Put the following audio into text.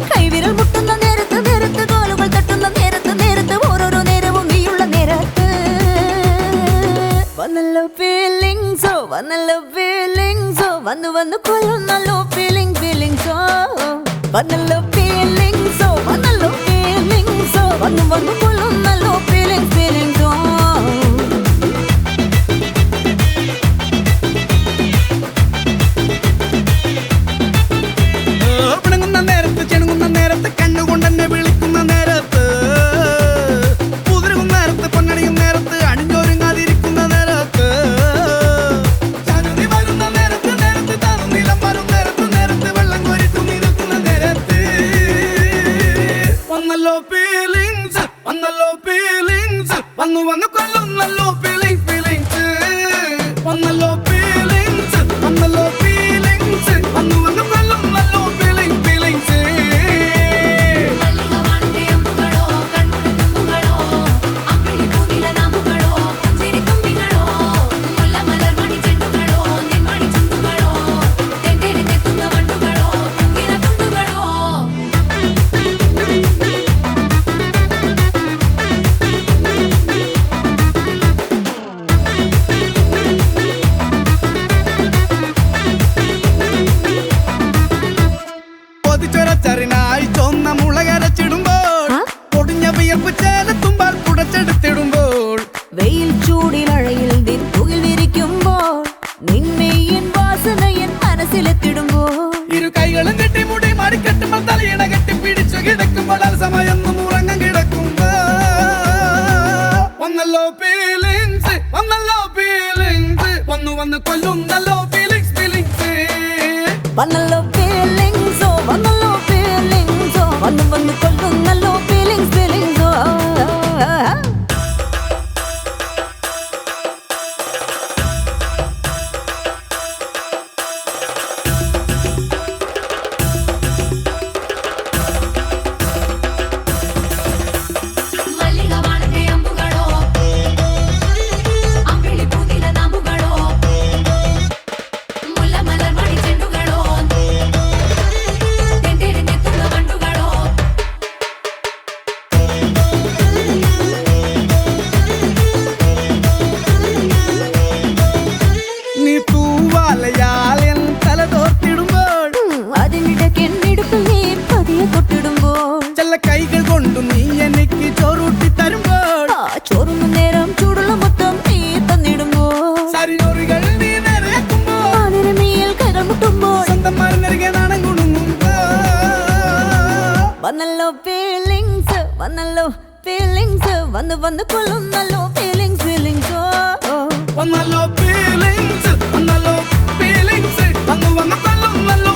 കൈവിരൽ മുട്ടുന്ന നേരത്ത് നേരത്ത് കോലുകൾ തട്ടുന്ന നേരത്ത് നേരത്ത് ഓരോരോ നേരവും നീയുള്ള നേരത്ത് വന്നല്ലോ ഫീലിങ്സോ വന്നല്ലോ ഫീലിങ്സോ വന്നു വന്നു കൊല്ലുന്നല്ലോ ഫീലിങ്സോ വന്നല്ലോ ഫീലിങ്സോ വന്നല്ലോ ഫീലിങ്സോ വന്നു വന്നു കൊല്ലുന്നല്ലോ ഫീലിങ്സോ വന്നു വന്നു കൊല്ലുന്നല്ലോ ഫീലിങ്സ് വന്നല്ലോ ഫീലിങ്സ് വന്നല്ലോ ഫീലിങ്സ് വന്നു വന്നു കൊല്ലുന്നല്ലോ ഫീലിങ്സ് ചറിനായി ചൊന്ന മുളകരച്ചിടുമ്പോൾ പൊടിഞ്ഞ വിയർപ്പ് ചേലത്തുമ്പാൽ പുടച്ചെടുത്തിടുമ്പോൾ വെയിൽ ചൂടിലഴയിൽ ദിത്തുകിൽ വിരിക്കുമ്പോൾ നിന്മേയൻ വാസനയൻ മനസ്സിലെത്തിടുമ്പോൾ ഇരു കൈകളും കെട്ടി മുടി മാടിക്കെട്ടുമ്പോൾ തലയിണ കെട്ടി പിടിച്ചു കിടക്കുമ്പോൾ സമയം ഉറങ്ങാൻ കിടക്കുമ്പോ വന്നല്ലോ ഫീലിങ്സ് വന്നല്ലോ ഫീലിങ്സ് വന്നു വന്ന് കൊല്ലുന്നല്ലോ ഫീലിങ്സ് വന്നല്ലോ ഫീലിങ്സോ വന്നല്ലോ ഫീലിങ്സോ വന്നു വന്നു കൊല്ലുന്നല്ലോ ഫീലിങ്സോ കൈകൾ കൊണ്ടു നീ എനിക്ക് ചോറൂട്ടി തരുമ്പോൾ ചോറുന്ന നേരം ചൂടുള്ള മൊത്തം നീ തന്നിടുമ്പോൾ സരിനോറികൾ നീ നിറയാക്കുമ്പോൾ മീൽ കൈകൾ മുട്ടുമ്പോൾ സ്വന്തം മരുന്നരികെ നാണം കൊടുങ്ങുമ്പോ വന്നല്ലോ ഫീലിങ്സ് വന്നല്ലോ ഫീലിങ്സ് വന്നു വന്നു കൊല്ലുന്നല്ലോ ഫീലിങ്സോ വന്നല്ലോ ഫീലിങ്സ് വന്നല്ലോ ഫീലിങ്സ് വന്നു വന്നു കൊല്ലുന്നല്ലോ